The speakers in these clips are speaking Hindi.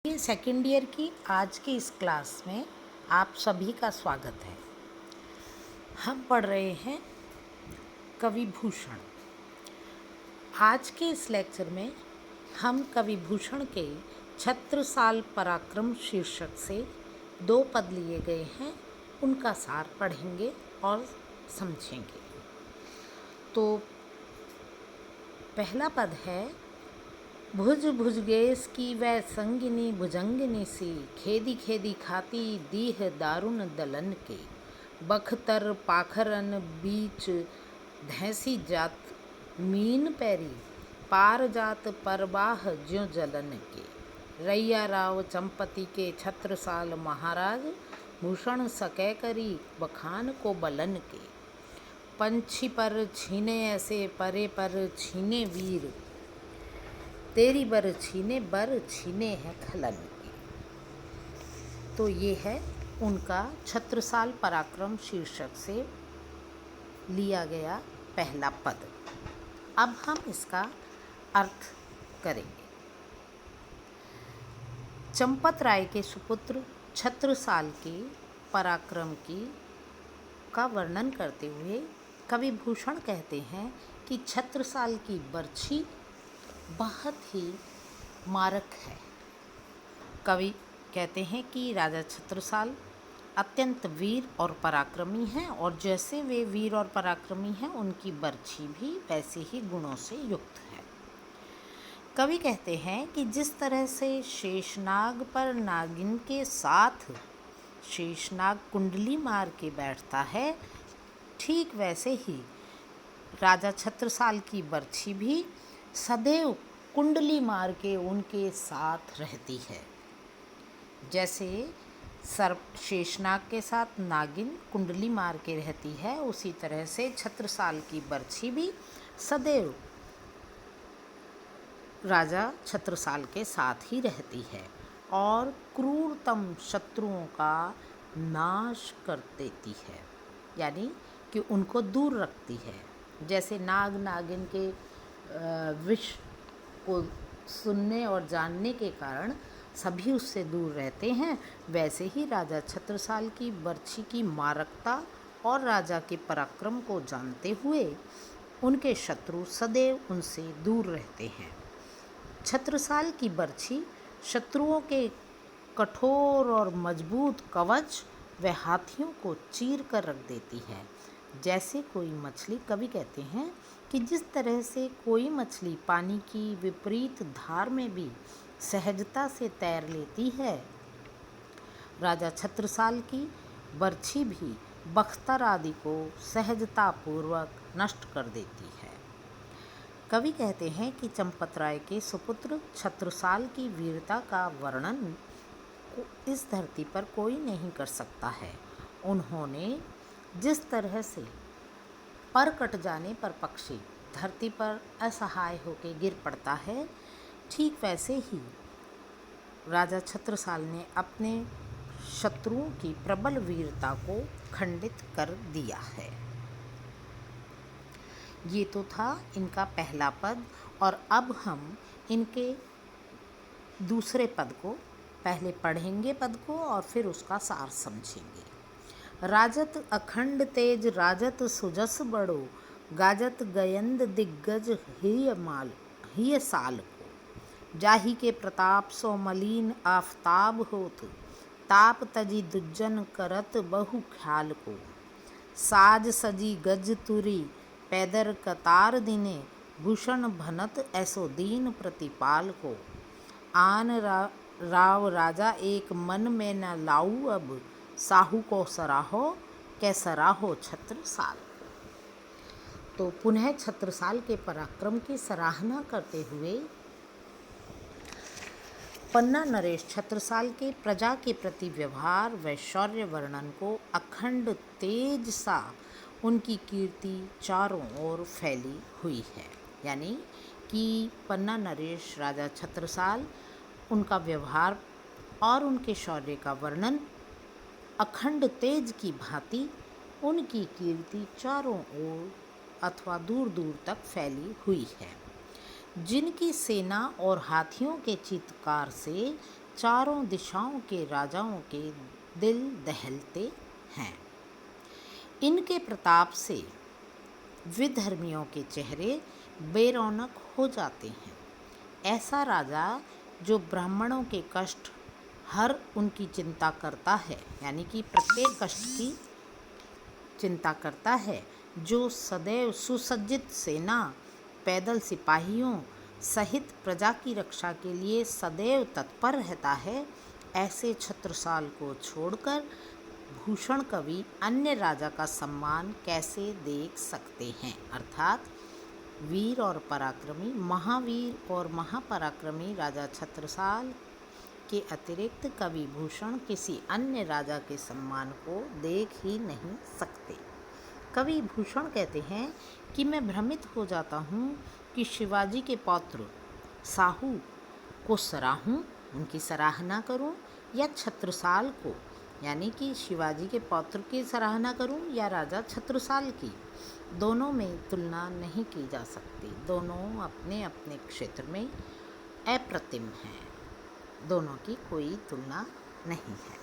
ये सेकेंड ईयर की आज की इस क्लास में आप सभी का स्वागत है। हम पढ़ रहे हैं कवि भूषण। आज के इस लेक्चर में हम कवि भूषण के छत्रसाल पराक्रम शीर्षक से 2 पद लिए गए हैं, उनका सार पढ़ेंगे और समझेंगे। तो पहला पद है, भुज भुज गेस की वह संगिनी भुजंगिनी सी, खेदी खेदी खाती दीह दारुण दलन के, बखतर पाखरन बीच धैंसी जात मीन पैरी, पार जात परबाह ज्यों जलन के, रैया राव चंपति के छत्रसाल महाराज, भूषण सकै करी बखान को बलन के, पंछी पर छीने ऐसे परे पर छीने वीर, तेरी बर छीने हैं खलन की। तो ये है उनका छत्रसाल पराक्रम शीर्षक से लिया गया पहला पद। अब हम इसका अर्थ करेंगे। चंपत राय के सुपुत्र छत्रसाल के पराक्रम का वर्णन करते हुए कवि भूषण कहते हैं कि छत्रसाल की बर्छी बहुत ही मारक है। कवि कहते हैं कि राजा छत्रसाल अत्यंत वीर और पराक्रमी हैं, और जैसे वे वीर और पराक्रमी हैं उनकी बर्छी भी वैसे ही गुणों से युक्त है। कवि कहते हैं कि जिस तरह से शेषनाग पर नागिन के साथ शेषनाग कुंडली मार के बैठता है, ठीक वैसे ही राजा छत्रसाल की बर्छी भी सदैव कुंडली मार के उनके साथ रहती है। जैसे सर्प शेषनाग के साथ नागिन कुंडली मार के रहती है, उसी तरह से छत्रसाल की बर्छी भी सदैव राजा छत्रसाल के साथ ही रहती है और क्रूरतम शत्रुओं का नाश कर देती है, यानी कि उनको दूर रखती है। जैसे नाग नागिन के विष को सुनने और जानने के कारण सभी उससे दूर रहते हैं, वैसे ही राजा छत्रसाल की बर्छी की मारकता और राजा के पराक्रम को जानते हुए उनके शत्रु सदैव उनसे दूर रहते हैं। छत्रसाल की बर्छी शत्रुओं के कठोर और मजबूत कवच व हाथियों को चीर कर रख देती है। जैसे कोई मछली, कवि कहते हैं कि जिस तरह से कोई मछली पानी की विपरीत धार में भी सहजता से तैर लेती है, राजा छत्रसाल की बर्छी भी बख्तर आदि को सहजतापूर्वक नष्ट कर देती है। कवि कहते हैं कि चंपत राय के सुपुत्र छत्रसाल की वीरता का वर्णन इस धरती पर कोई नहीं कर सकता है। उन्होंने जिस तरह से पर कट जाने पर पक्षी धरती पर असहाय होकर गिर पड़ता है, ठीक वैसे ही राजा छत्रसाल ने अपने शत्रुओं की प्रबल वीरता को खंडित कर दिया है। ये तो था इनका पहला पद, और अब हम इनके दूसरे पद को पहले पढ़ेंगे पद को और फिर उसका सार समझेंगे। राजत अखंड तेज राजत सुजस बड़ो, गाजत गयंद दिग्गज हिय साल को, जाहि के प्रताप सो मलीन आफताब होत, ताप तजी दुज्जन करत बहु ख्याल को, साज सजी गज तुरी पैदर कतार दिने, भूषण भनत ऐसो दीन प्रतिपाल को, आन राव राजा एक मन में न लाऊ अब, साहू को सराहो कै सराहो छत्रसाल। तो पुनः छत्रसाल के पराक्रम की सराहना करते हुए पन्ना नरेश छत्रसाल के प्रजा के प्रति व्यवहार व शौर्य वर्णन को अखंड तेज सा उनकी कीर्ति चारों ओर फैली हुई है। यानी कि पन्ना नरेश राजा छत्रसाल, उनका व्यवहार और उनके शौर्य का वर्णन अखंड तेज की भांति उनकी कीर्ति चारों ओर अथवा दूर दूर तक फैली हुई है। जिनकी सेना और हाथियों के चीत्कार से चारों दिशाओं के राजाओं के दिल दहलते हैं। इनके प्रताप से विधर्मियों के चेहरे बेरौनक हो जाते हैं। ऐसा राजा जो ब्राह्मणों के कष्ट हर उनकी चिंता करता है, यानी कि प्रत्येक कष्ट की चिंता करता है, जो सदैव सुसज्जित सेना, पैदल सिपाहियों सहित प्रजा की रक्षा के लिए सदैव तत्पर रहता है, ऐसे छत्रसाल को छोड़कर भूषण कवि अन्य राजा का सम्मान कैसे देख सकते हैं। अर्थात वीर और पराक्रमी, महावीर और महापराक्रमी राजा छत्रसाल के अतिरिक्त कवि भूषण किसी अन्य राजा के सम्मान को देख ही नहीं सकते। कवि भूषण कहते हैं कि मैं भ्रमित हो जाता हूँ कि शिवाजी के पौत्र साहू को सराहूँ, उनकी सराहना करूँ, या छत्रसाल को, यानी कि शिवाजी के पौत्र की सराहना करूं या राजा छत्रसाल की। दोनों में तुलना नहीं की जा सकती। दोनों अपने अपने क्षेत्र में अप्रतिम हैं, दोनों की कोई तुलना नहीं है।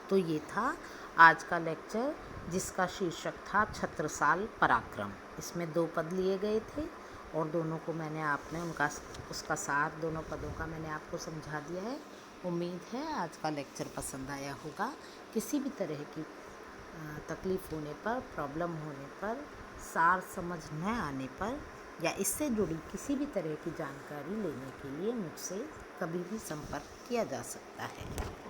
तो ये था आज का लेक्चर, जिसका शीर्षक था छत्रसाल पराक्रम। इसमें 2 पद लिए गए थे और दोनों को मैंने उसका सार दोनों पदों का मैंने आपको समझा दिया है। उम्मीद है आज का लेक्चर पसंद आया होगा। किसी भी तरह की तकलीफ़ होने पर, प्रॉब्लम होने पर, सार समझ न आने पर या इससे जुड़ी किसी भी तरह की जानकारी लेने के लिए मुझसे कभी भी संपर्क किया जा सकता है।